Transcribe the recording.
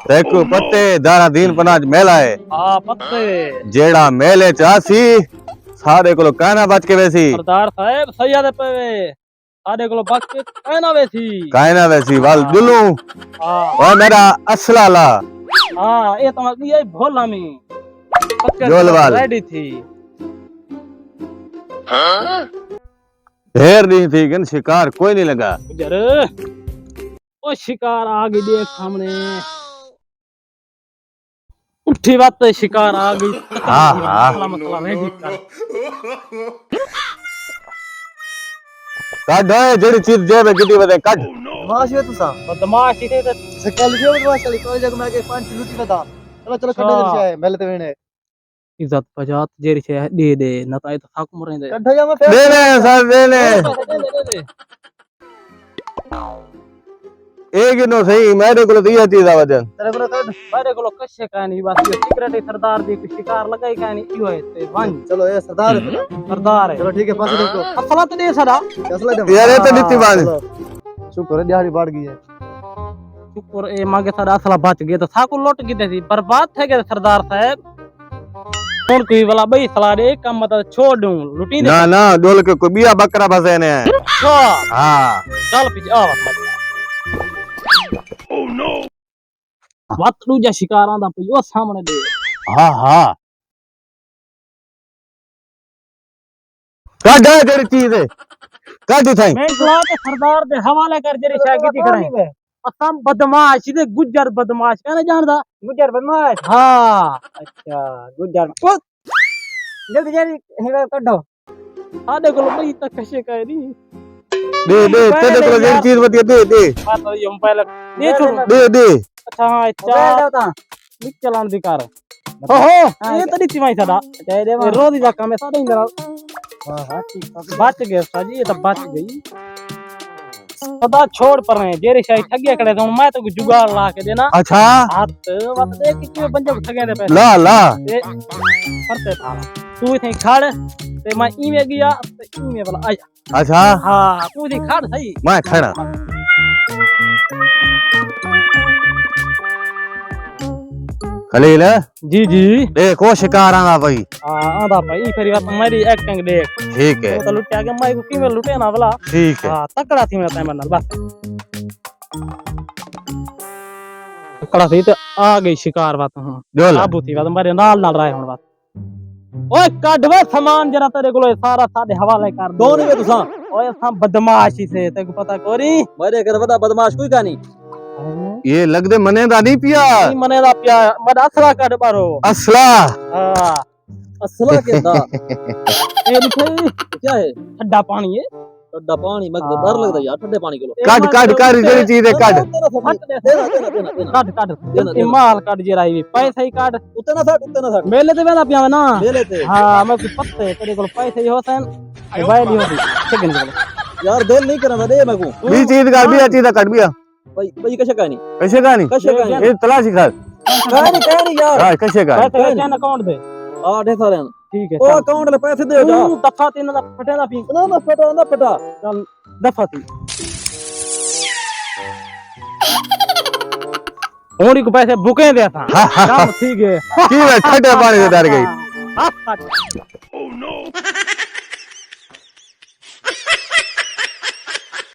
देखो पत्ते दारा दीन पनाज मेला है। हाँ पत्ते जेड़ा मेले च आसी सारे कोलो कहना बच के वैसी सरदार साहब सही आदे पे सारे कोलो बच के कहना वैसी कहना वैसी वाल दुलू हाँ और मेरा असला ला हाँ ये तो ये भोला में जोल वाल रेडी थी ढेर नहीं थी गन शिकार कोई नहीं लगा गुजर ओ शिकार आ गई देख सामने उठी बात तो शिकार आ गई हाँ हाँ मतलब रेडी कर काढ है जेड़ी चीज जेब में गिटी बदे काढ माश है तुसा बदमाश इथे तो सकल जो बदमाश चली कोई जग में के पांच लूटी बता चलो चलो कड्डे दे है मेले ते वेणे इज्जत पजात जेरी से दे दे न तो थाक मरे दे कड्डा जा मैं दे ले सर दे ले एक नो सही मेरे को दिया चीज वजन तेरे को कड मेरे को कशे कानी बस ये सिगरेट सरदार दी शिकार लगाई कानी इयो है ते वन चलो ये सरदार है सरदार है चलो ठीक है पास देखो असला तो दे सदा असला दे यार ये तो नीति बात शुक्र है दिहाड़ी बढ़ गई है शुक्र ए मांगे सदा असला बच गए तो थाको लौट गई थी बर्बाद थे गए सरदार साहब कौन कोई वाला भाई सलाह दे काम मत छोड़ दूं लुटी दे ना ना डोल के को बिया बकरा फसे ने हां चल पीछे आ ओह नो वातड़ू जा शिकारां दा पियो सामने दे हां हां काढ जेड़ी चीज है काढ थाई मैं गला के सरदार दे हवाले कर जेरी शागिर्द खड़े असम बदमाश दे गुज्जर बदमाश कहना जानदा गुज्जर बदमाश हां अच्छा गुज्जर जल्दी जल्दी हेरा कढो आडे को भाई तक कशे कह दी दे दे तेरे को जेड़ी चीज बतिया दे दे हां तो यम पहले दे छोड़ दे दे अच्छा हां अच्छा निक चलान दी कर हो ये तड़ी तिमाई सदा दे दे रोज जा काम है साडे इंदरा हां हां ठीक बच गए साजी ये तो बच गई सदा छोड़ पर रहे जेरे शायद ठगे खड़े तो मैं तो जुगाड़ ला के देना अच्छा हाथ वत देख कितने बंजो ठगे दे पैसे ला ला ते करते था तू इथे खड़ ते मैं इमे गया ते इमे वाला आया अच्छा हां तू इथे खड़ सही मैं खड़ा खलील जी जी देखो शिकार आना भाई आंदा भाई फेरी बात मेरी एक्टिंग देख ठीक है वो तो लुटिया के मैं को किमे लुटे ना वाला ठीक है हां तकड़ा थी मेरा टाइम नाल बस तकड़ा थी तो आ गई शिकार बात हां डोल काबू थी बात मेरे नाल नाल रहे हुन बात ओए काढवे सामान जरा तेरे को सारा साडे हवाले कर दो कौन है तुसा ओए हम बदमाशी से तेको पता कोरी मेरे घर बता बदमाश कोई का नहीं ये लग दे मने दा नहीं पिया नहीं मने दा पिया मदा असला काढ बारो असला हां असला के दा ये लिखे क्या है ठंडा पानी है ठंडा पानी मैं डर लगता यार ठंडे पानी को काट काट काट जेड़ी चीज है काट काट काट इमाल काट जे राई पैसे ही काट उतना था मेले ते वेला पिया ना ले लेते हां मैं कुछ पत्ते तेरे को पैसे ही होसन मोबाइल ही होती सेकंड यार दिल नहीं करना दे मैं को बी चीज का बिया चीज काट बिया भाई कैसे का नहीं कैसे का नहीं कैसे का नहीं ये तलाशी कर कह नहीं यार हां कैसे का पैसे क्या अकाउंट दे आ दे सारे ठीक है ओ अकाउंट ले पैसे दे जा दफा तीन दा फटे दा पी ना फटा चल दफा ती ओड़ी को पैसे बुके दे था काम ठीक है की ठंडे पानी से डर गई ओह नो